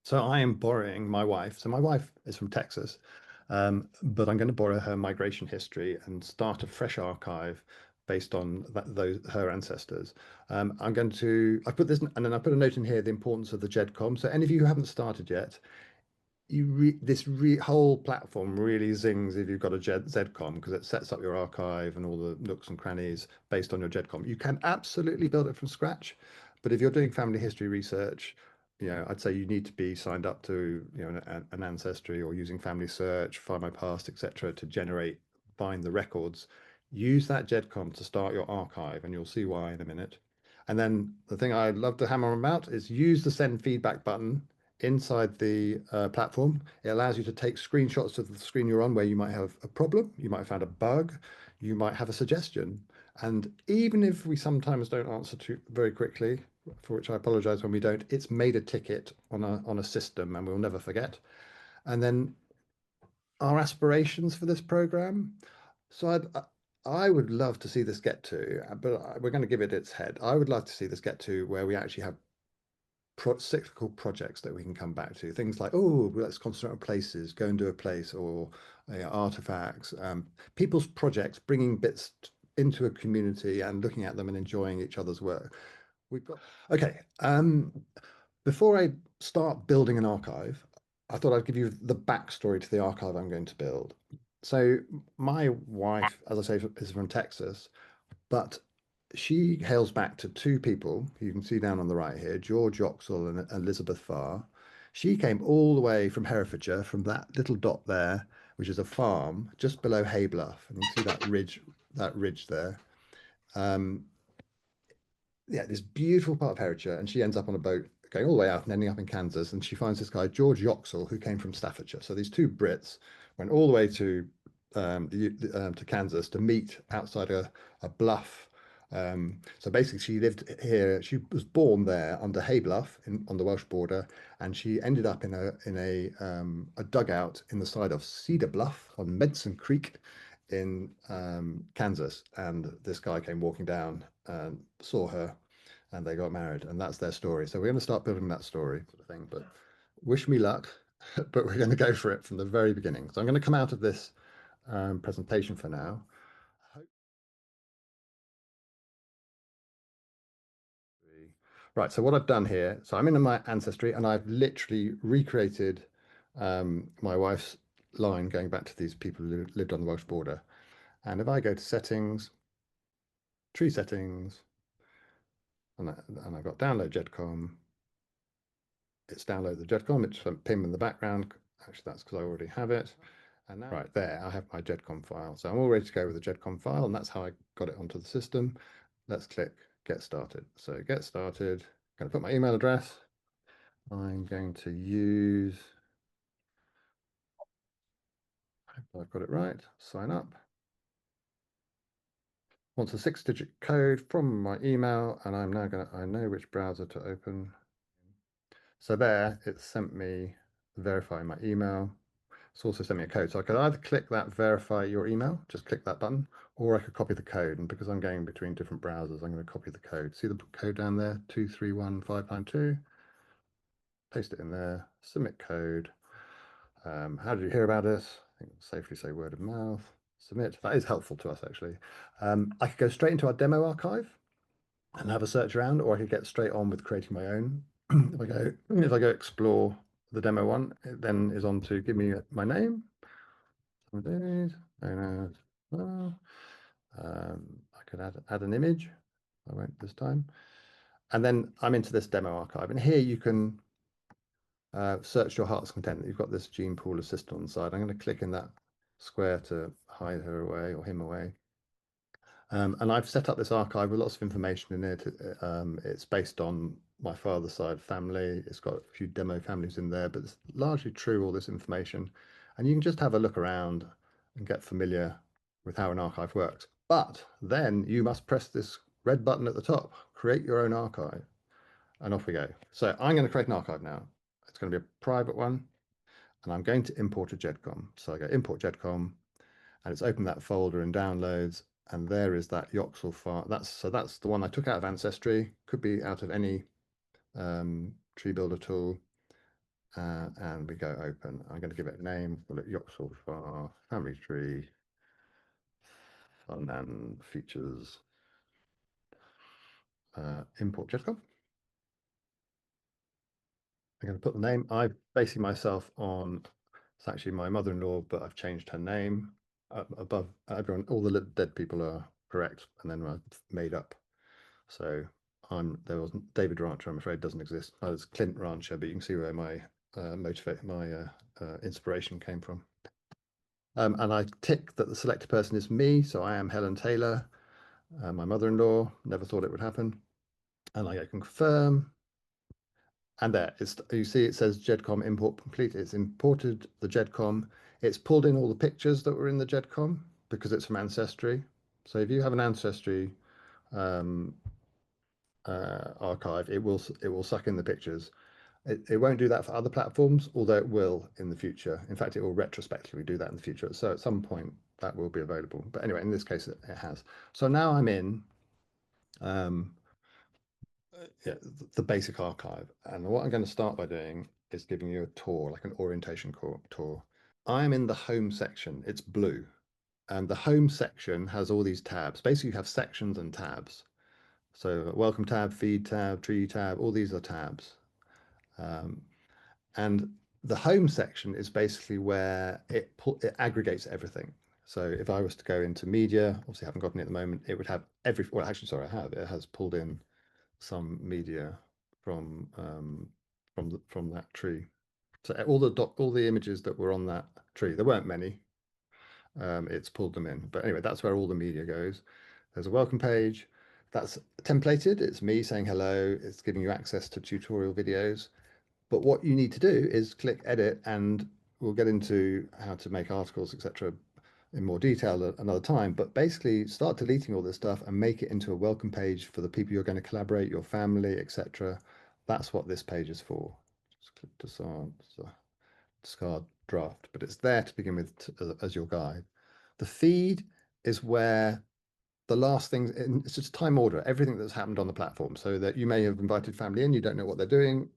So I am borrowing my wife. So my wife is from Texas, but I'm going to borrow her migration history and start a fresh archive based on her ancestors. I put this, and then I put a note in here, the importance of the GEDCOM. So any of you who haven't started yet, whole platform really zings if you've got a ZCOM because it sets up your archive and all the nooks and crannies based on your GEDCOM. You can absolutely build it from scratch, but if you're doing family history research, I'd say you need to be signed up to, an ancestry or using Family Search, Find My Past, etc., to find the records. Use that GEDCOM to start your archive, and you'll see why in a minute. And then the thing I love to hammer on about is use the send feedback button inside the platform. It allows you to take screenshots of the screen you're on where you might have a problem, you might have found a bug, you might have a suggestion. And even if we sometimes don't answer to very quickly, for which I apologize when we don't, it's made a ticket on a system and we'll never forget. And then our aspirations for this program. So I would love to see this get to, but we're going to give it its head. I would love to see this get to where we actually have cyclical projects that we can come back to. Things like, oh, let's concentrate on places, go and do a place, or artifacts. People's projects, bringing bits into a community and looking at them and enjoying each other's work. We've got okay. Before I start building an archive, I thought I'd give you the backstory to the archive I'm going to build. So my wife, as I say, is from Texas, but she hails back to two people you can see down on the right here, George Yoxall and Elizabeth Farr. She came all the way from Herefordshire, from that little dot there, which is a farm just below Haybluff, and you see that ridge there. Um, yeah, this beautiful part of Herefordshire, and she ends up on a boat going all the way out and ending up in Kansas, and she finds this guy George Yoxall who came from Staffordshire. So these two Brits went all the way to Kansas to meet outside a bluff. So basically, she lived here. She was born there under Haybluff on the Welsh border, and she ended up in a dugout in the side of Cedar Bluff on Medicine Creek in Kansas. And this guy came walking down and saw her, and they got married, and that's their story. So we're going to start building that story, sort of thing. But wish me luck. But we're going to go for it from the very beginning. So I'm going to come out of this presentation for now. Right, so what I've done here, so I'm in my ancestry and I've literally recreated my wife's line going back to these people who lived on the Welsh border. And if I go to settings, tree settings, and I've got download GEDCOM, it's download the GEDCOM, it's PIM in the background. Actually, that's because I already have it. And now, right there, I have my GEDCOM file. So I'm all ready to go with the GEDCOM file, and that's how I got it onto the system. Let's click get started. So get started, I'm going to put my email address. I'm going to use, I hope I've got it right, sign up. Wants a 6-digit code from my email, and I'm now going to, I know which browser to open. So there, it sent me verify my email. It's also sent me a code. So I could either click that verify your email, just click that button, or I could copy the code. And because I'm going between different browsers, I'm going to copy the code. See the code down there, 231592. Paste it in there, submit code. How did you hear about it? I think safely say word of mouth. Submit. That is helpful to us, actually. I could go straight into our demo archive and have a search around, or I could get straight on with creating my own. If I go explore the demo one, it then is on to give me my name. I could add an image. I won't this time. And then I'm into this demo archive. And here you can search your heart's content. You've got this gene pool assistant on the side. I'm going to click in that square to hide her away or him away. And I've set up this archive with lots of information in it. It's based on my father's side family. It's got a few demo families in there, but it's largely true, all this information. And you can just have a look around and get familiar with how an archive works. But then you must press this red button at the top, create your own archive, and off we go. So I'm going to create an archive now. It's going to be a private one, and I'm going to import a GEDCOM. So I go import GEDCOM, and it's opened that folder in downloads, and there is that Yoxall file. That's the one I took out of Ancestry. Could be out of any tree builder tool. and we go open. I'm going to give it a name, call it Yoxall Family Tree Fun and Features Import GEDCOM. I'm going to put the name. I basing myself on, it's actually my mother-in-law, but I've changed her name. Above everyone, all the dead people are correct, and then I've made up. So there was David Rancher, I'm afraid doesn't exist. Oh, there's Clint Rancher, but you can see where my inspiration came from. And I tick that the selected person is me, so I am Helen Taylor, my mother-in-law. Never thought it would happen. And I go confirm. And there, you see it says GEDCOM import complete. It's imported the GEDCOM. It's pulled in all the pictures that were in the GEDCOM because it's from Ancestry. So if you have an Ancestry um, archive, it will suck in the pictures. It won't do that for other platforms, although it will in the future. In fact, it will retrospectively do that in the future. So at some point that will be available. But anyway, in this case, it has. So now I'm in um, yeah, the basic archive. And what I'm going to start by doing is giving you a tour, like an orientation tour. I'm in the home section. It's blue. And the home section has all these tabs. Basically, you have sections and tabs. So welcome tab, feed tab, tree tab, all these are tabs. And the home section is basically where it aggregates everything. So if I was to go into media, obviously I haven't gotten it at the moment, it would have well, actually, sorry, I have. It has pulled in some media from from that tree. So all the images that were on that tree, there weren't many. It's pulled them in. But anyway, that's where all the media goes. There's a welcome page. That's templated. It's me saying hello. It's giving you access to tutorial videos. But what you need to do is click edit, and we'll get into how to make articles, etc., in more detail another time. But basically, start deleting all this stuff and make it into a welcome page for the people you're going to collaborate, your family, etc. That's what this page is for. Just click discard draft, but it's there to begin with as your guide. The feed is where the last things, it's just time order, everything that's happened on the platform, so that you may have invited family in, you don't know what they're doing.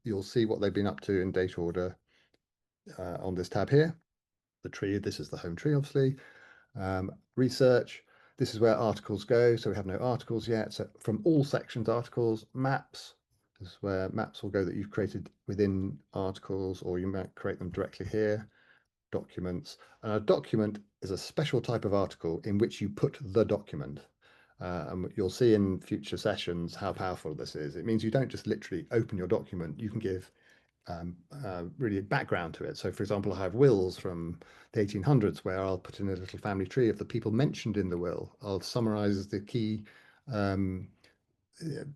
You'll see what they've been up to in date order on this tab here. The tree, this is the home tree, obviously. Research, this is where articles go. So we have no articles yet. So from all sections, articles, maps, this is where maps will go that you've created within articles, or you might create them directly here. Documents. And a document is a special type of article in which you put the document. And you'll see in future sessions how powerful this is. It means you don't just literally open your document, you can give really background to it. So, for example, I have wills from the 1800s where I'll put in a little family tree of the people mentioned in the will. I'll summarize the key um,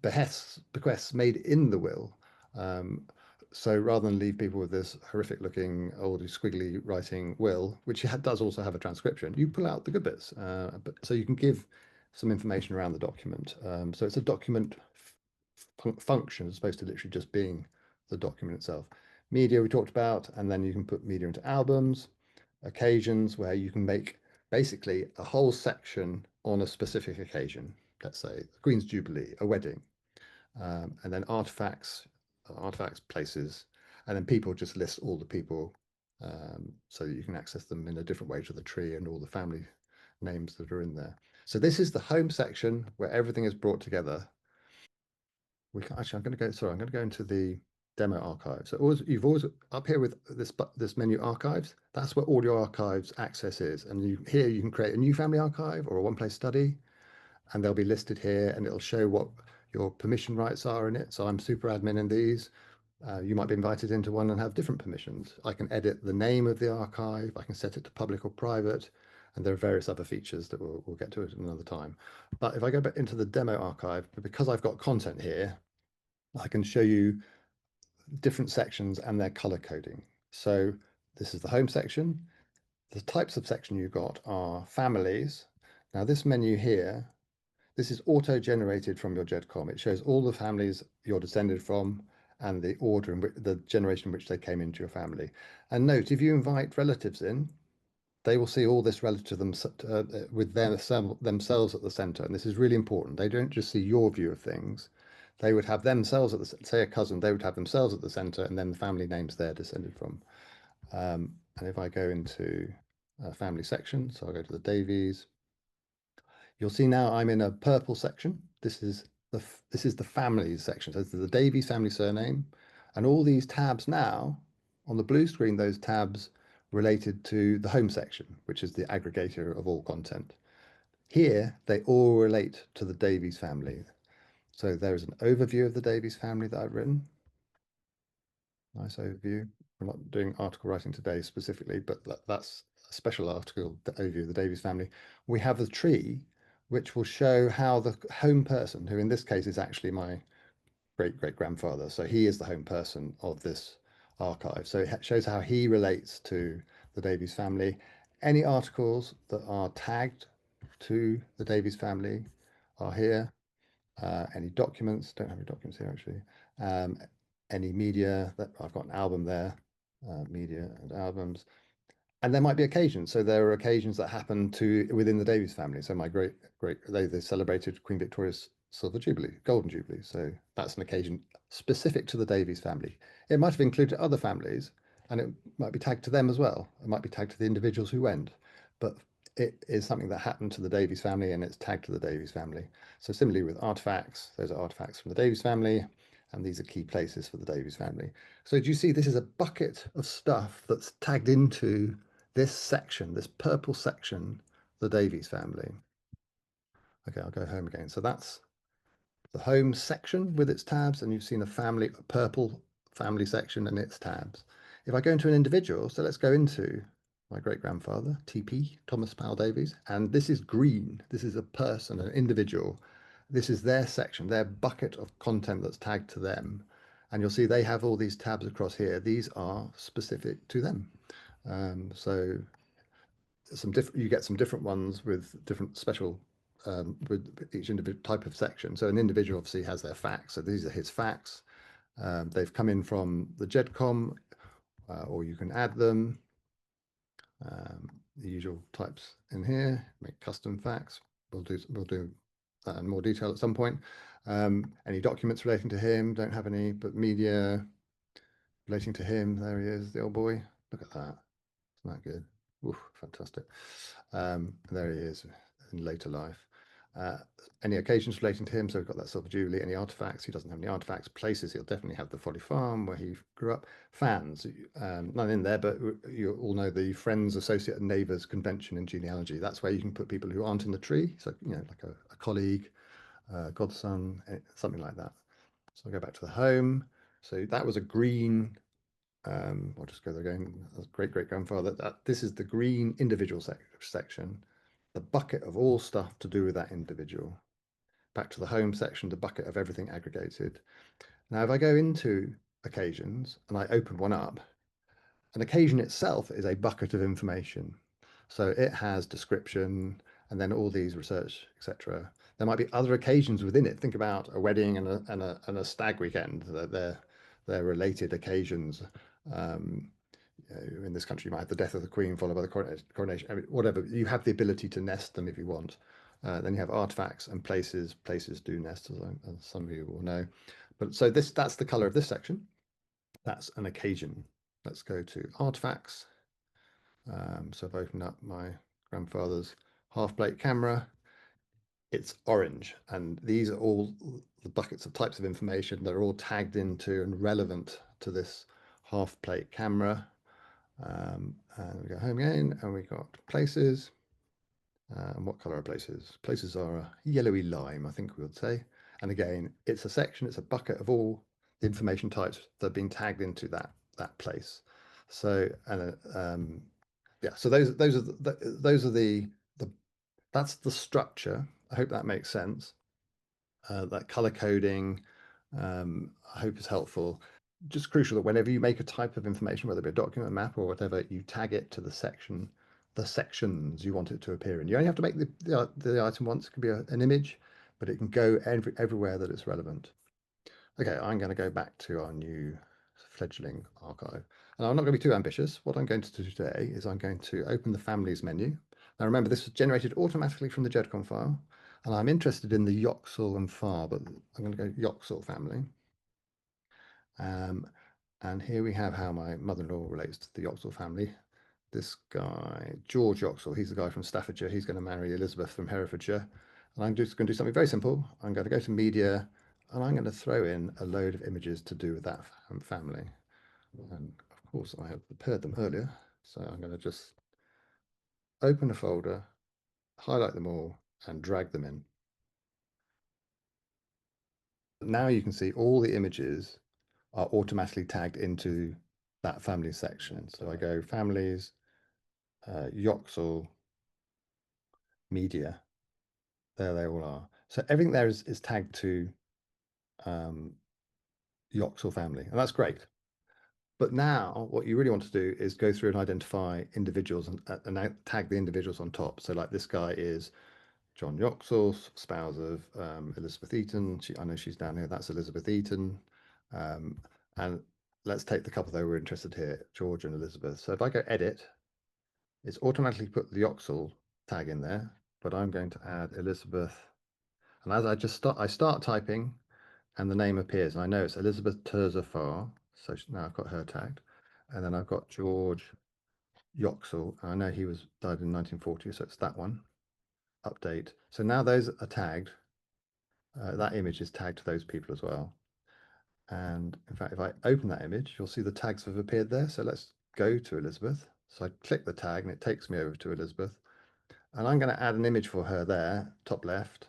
bequests made in the will. Um, so rather than leave people with this horrific looking old squiggly writing will, which does also have a transcription, you pull out the good bits. But so you can give some information around the document. So it's a document function as opposed to literally just being the document itself. Media we talked about, and then you can put media into albums, occasions where you can make basically a whole section on a specific occasion. Let's say the Queen's Jubilee, a wedding, and then artifacts, places, and then people, just list all the people so that you can access them in a different way to the tree and all the family names that are in there. So this is the home section where everything is brought together. Actually, I'm going to go. Sorry, I'm going to go into the demo archive. So you've always up here with this menu archives. That's where all your archives access is. And here you can create a new family archive or a one-place study, and they'll be listed here, and it'll show what your permission rights are in it. So I'm super admin in these. You might be invited into one and have different permissions. I can edit the name of the archive. I can set it to public or private. And there are various other features that we'll get to it another time. But if I go back into the demo archive, because I've got content here, I can show you different sections and their color coding. So this is the home section. The types of section you've got are families. Now this menu here, this is auto-generated from your GEDCOM. It shows all the families you're descended from and the order in which, the generation in which they came into your family. And note, if you invite relatives in, they will see all this relative to them with themselves at the center. And this is really important. They don't just see your view of things. they would have themselves at the, say a cousin, they would have themselves at the center, and then the family names they're descended from. And if I go into a family section, so I'll go to the Davies, you'll see now I'm in a purple section. This is the families section. So this is the Davies family surname, and all these tabs now on the blue screen, those tabs related to the home section, which is the aggregator of all content. Here, they all relate to the Davies family. So there's an overview of the Davies family that I've written. Nice overview. We're not doing article writing today specifically, but that's a special article, the overview of the Davies family. We have the tree, which will show how the home person, who in this case is actually my great-great-grandfather, so he is the home person of this archive. So it shows how he relates to the Davies family. Any articles that are tagged to the Davies family are here. Any documents, don't have any documents here actually. Any media, that I've got an album there, media and albums. And there might be occasions. So there are occasions that happen to within the Davies family. So my they celebrated Queen Victoria's Silver Jubilee, Golden Jubilee. So that's an occasion specific to the Davies family. It might have included other families, and it might be tagged to them as well. It might be tagged to the individuals who went, but it is something that happened to the Davies family, and it's tagged to the Davies family. So similarly with artifacts, those are artifacts from the Davies family, and these are key places for the Davies family. So do you see this is a bucket of stuff that's tagged into this section, this purple section, the Davies family. Okay, I'll go home again. So that's the home section with its tabs, and you've seen a purple family section and its tabs. If I go into an individual, so let's go into my great-grandfather, TP, Thomas Powell Davies, and this is green. This is a person, an individual. This is their section, their bucket of content that's tagged to them. And you'll see they have all these tabs across here. These are specific to them. So you get some different ones with different special with each individual type of section. So an individual obviously has their facts. So these are his facts. They've come in from the GEDCOM, or you can add them. The usual types in here, make custom facts. We'll do that in more detail at some point. Any documents relating to him, don't have any, but media relating to him, there he is, the old boy. Look at that. Isn't that good? Oof, fantastic. There he is in later life. Any occasions relating to him, so we've got that Silver Jubilee, any artifacts, he doesn't have any artifacts. Places, he'll definitely have the Folly Farm where he grew up. Fans, none in there, but you all know the Friends, Associate and Neighbours Convention in genealogy. That's where you can put people who aren't in the tree, so like a colleague, godson, something like that. So I'll go back to the home. So that was a green, I'll just go there again, great-great-grandfather. This is the green individual section, the bucket of all stuff to do with that individual. Back to the home section, the bucket of everything aggregated. Now, if I go into occasions and I open one up, an occasion itself is a bucket of information. So it has description and then all these research, etc. There might be other occasions within it. Think about a wedding and a stag weekend. They're related occasions. In this country, you might have the death of the Queen followed by the coronation. I mean, whatever. You have the ability to nest them if you want. Then you have artifacts and places. Places do nest, as some of you will know. But so that's the color of this section. That's an occasion. Let's go to artifacts. So I've opened up my grandfather's half-plate camera. It's orange, and these are all the buckets of types of information that are all tagged into and relevant to this half-plate camera. And we go home again, and we got places. And what color are places? Places are a yellowy lime, I think we would say. And again, it's a section, it's a bucket of all the information types that are being tagged into that place. So yeah, so those are the that's the structure. I hope that makes sense. That color coding, I hope is helpful. Just crucial that whenever you make a type of information, whether it be a document, a map, or whatever, you tag it to the sections you want it to appear in. You only have to make the item once. It can be an image, but it can go everywhere that it's relevant. Okay, I'm going to go back to our new fledgling archive. And I'm not going to be too ambitious. What I'm going to do today is I'm going to open the families menu. Now remember, this was generated automatically from the GEDCOM file. And I'm interested in the Yoxall and Farr, but I'm going to go Yoxall family. And here we have how my mother-in-law relates to the Yoxall family. This guy, George Yoxall, he's the guy from Staffordshire. He's going to marry Elizabeth from Herefordshire. And I'm just going to do something very simple. I'm going to go to media and I'm going to throw in a load of images to do with that family. And of course, I have prepared them earlier. So I'm going to just open a folder, highlight them all, and drag them in. Now you can see all the images are automatically tagged into that family section. So I go families, Yoxall, media. There they all are. So everything there is tagged to Yoxall family, and that's great. But now what you really want to do is go through and identify individuals and tag the individuals on top. So like this guy is John Yoxall, spouse of Elizabeth Eaton. I know she's down here. That's Elizabeth Eaton. And let's take the couple that we're interested here, George and Elizabeth. So if I go edit, it's automatically put the Yoxall tag in there, but I'm going to add Elizabeth. And as I start typing and the name appears, and I know it's Elizabeth Terza Farr. So now I've got her tagged. And then I've got George Yoxall. And I know he died in 1940, so it's that one. Update. So now those are tagged. That image is tagged to those people as well. And in fact, if I open that image, you'll see the tags have appeared there. So let's go to Elizabeth. So I click the tag and it takes me over to Elizabeth. And I'm going to add an image for her there, top left,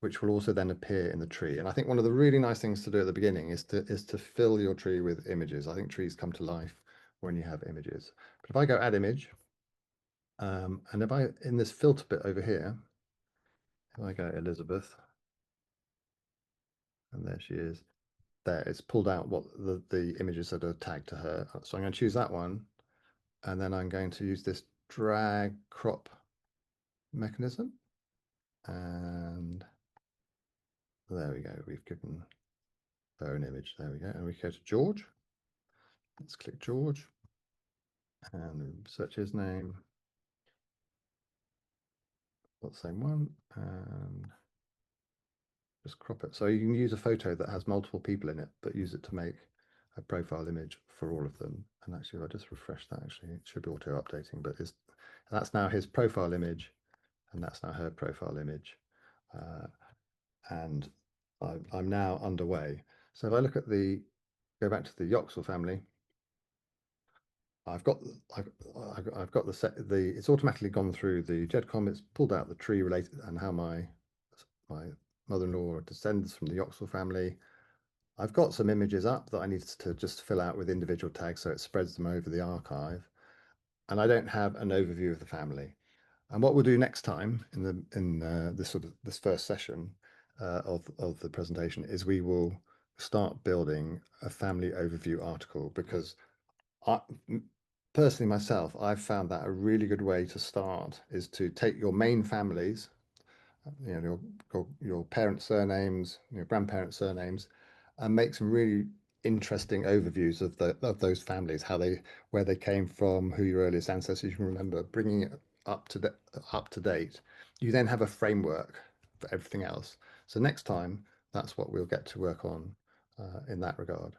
which will also then appear in the tree. And I think one of the really nice things to do at the beginning is to fill your tree with images. I think trees come to life when you have images. But if I go add image, and if I, in this filter bit over here, if I go Elizabeth, and there she is, there it's pulled out what the images that are tagged to her. So I'm going to choose that one, and then I'm going to use this drag crop mechanism. And there we go. We've given her an image. There we go. And we go to George. Let's click George and search his name. Got the same one and just crop it. So you can use a photo that has multiple people in it, but use it to make a profile image for all of them. And actually, if I just refresh that, actually, it should be auto updating, but that's now his profile image and that's now her profile image. And I'm now underway. So if I look at go back to the Yoxall family, I've got it's automatically gone through the GEDCOM. It's pulled out the tree related and how my mother-in-law descends from the Yoxall family. I've got some images up that I need to just fill out with individual tags so it spreads them over the archive. And I don't have an overview of the family. And what we'll do next time in this first session of the presentation is we will start building a family overview article, because personally myself, I've found that a really good way to start is to take your main families, your parents' surnames, your grandparents' surnames, and make some really interesting overviews of those families, where they came from, who your earliest ancestors you can remember, bringing it up to date. You then have a framework for everything else. So next time, that's what we'll get to work on in that regard.